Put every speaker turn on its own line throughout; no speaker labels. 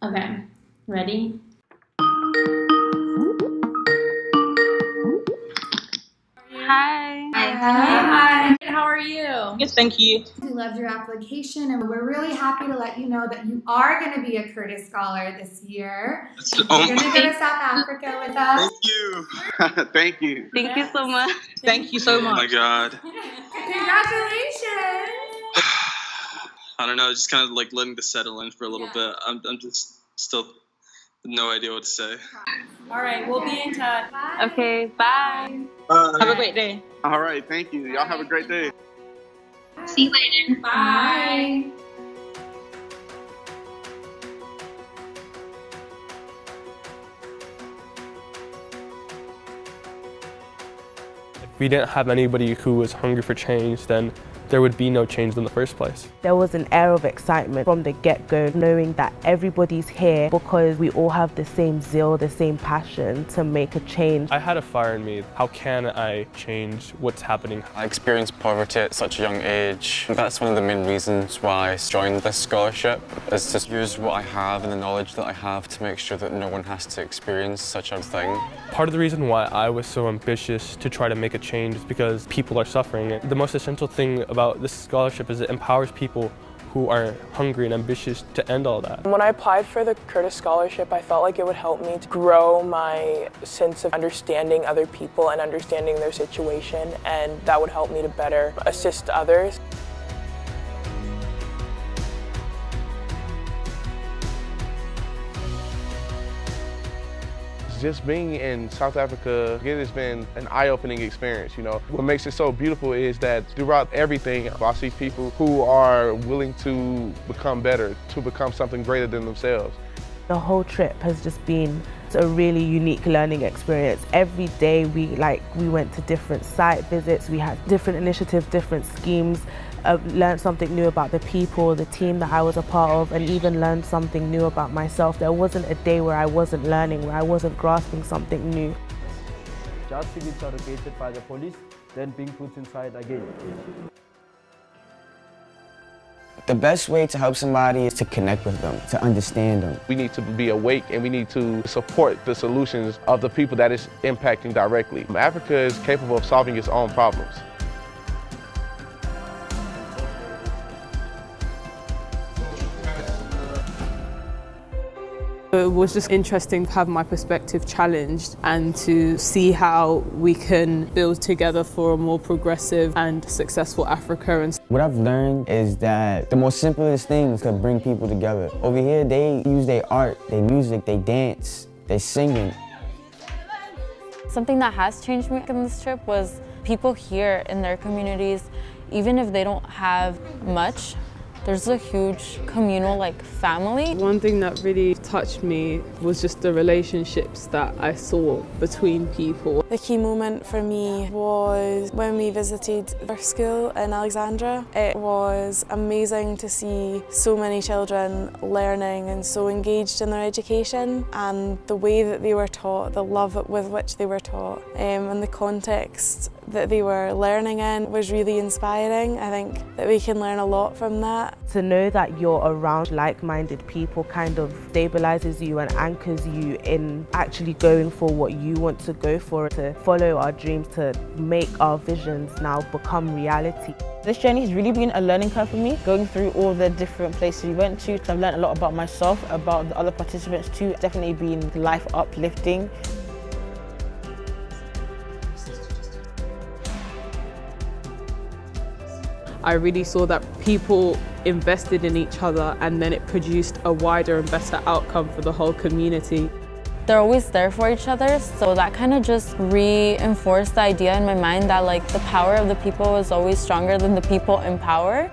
Okay, ready?
Hi.
Hi. How are you?
Yes, thank you.
We loved your application, and we're really happy to let you know that you are going to be a Curtis Scholar this year. You're going to go to South Africa with us.
Thank you. Thank you.
Thank you so much. Thank you so much.
Oh my God.
Congratulations.
I don't know, just kind of like letting this settle in for a little bit. I'm just still no idea what to say.
All right, we'll be in touch.
Bye.
Okay, bye. Have a great day.
All right, thank you. Y'all have a great day.
See you later. Bye.
If we didn't have anybody who was hungry for change, then there would be no change in the first place.
There was an air of excitement from the get-go, knowing that everybody's here because we all have the same zeal, the same passion to make a change.
I had a fire in me. How can I change what's happening?
I experienced poverty at such a young age. That's one of the main reasons why I joined this scholarship, is to use what I have and the knowledge that I have to make sure that no one has to experience such a thing.
Part of the reason why I was so ambitious to try to make a change is because people are suffering. The most essential thing about this scholarship is it empowers people who are hungry and ambitious to end all that.
When I applied for the Curtis Scholarship, I felt like it would help me to grow my sense of understanding other people and understanding their situation, and that would help me to better assist others.
Just being in South Africa, it has been an eye-opening experience, you know. What makes it so beautiful is that throughout everything, I see people who are willing to become better, to become something greater than themselves.
The whole trip has just been a really unique learning experience. Every day we went to different site visits, we had different initiatives, different schemes. Learned something new about the people, the team that I was a part of, and even learned something new about myself. There wasn't a day where I wasn't learning, where I wasn't grasping something new.
Just being interrogated by the police, then being put inside again.
The best way to help somebody is to connect with them, to understand them.
We need to be awake and we need to support the solutions of the people that is impacting directly. Africa is capable of solving its own problems.
It was just interesting to have my perspective challenged and to see how we can build together for a more progressive and successful Africa.
What I've learned is that the most simplest things can bring people together. Over here, they use their art, their music, they dance, they singing.
Something that has changed me in this trip was people here in their communities, even if they don't have much, there's a huge communal family.
One thing that really touched me was just the relationships that I saw between people.
The key moment for me was when we visited our school in Alexandra. It was amazing to see so many children learning and so engaged in their education, and the way that they were taught, the love with which they were taught, and the context that they were learning in was really inspiring. I think that we can learn a lot from that.
To know that you're around like-minded people kind of stabilizes you and anchors you in actually going for what you want to go for, to follow our dreams, to make our visions now become reality.
This journey has really been a learning curve for me, going through all the different places we went to. I've learned a lot about myself, about the other participants too. It's definitely been life uplifting.
I really saw that people invested in each other, and then it produced a wider and better outcome for the whole community.
They're always there for each other, so that kind of just reinforced the idea in my mind that the power of the people is always stronger than the people in power.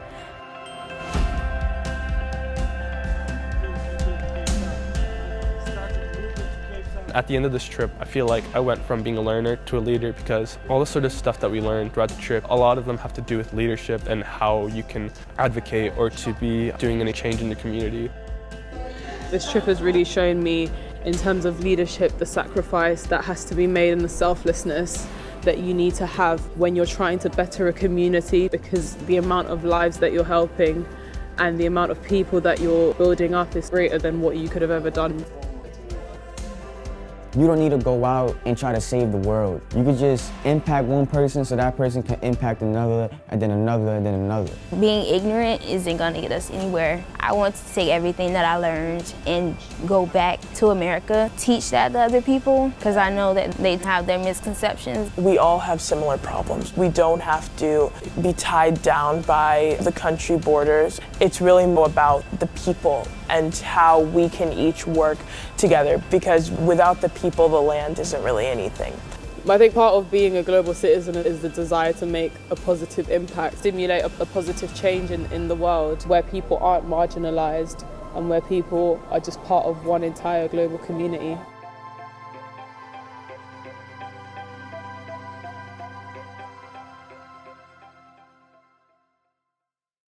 At the end of this trip, I feel like I went from being a learner to a leader, because all the sort of stuff that we learned throughout the trip, a lot of them have to do with leadership and how you can advocate or to be doing any change in the community.
This trip has really shown me, in terms of leadership, the sacrifice that has to be made and the selflessness that you need to have when you're trying to better a community, because the amount of lives that you're helping
and the amount of people that you're building up is greater than what you could have ever done.
You don't need to go out and try to save the world. You could just impact one person so that person can impact another, and then another, and then another.
Being ignorant isn't going to get us anywhere. I want to take everything that I learned and go back to America, teach that to other people, because I know that they have their misconceptions.
We all have similar problems. We don't have to be tied down by the country borders. It's really more about the people and how we can each work together, because without the people, the land isn't really anything.
I think part of being a global citizen is the desire to make a positive impact, stimulate a positive change in the world where people aren't marginalised and where people are just part of one entire global community.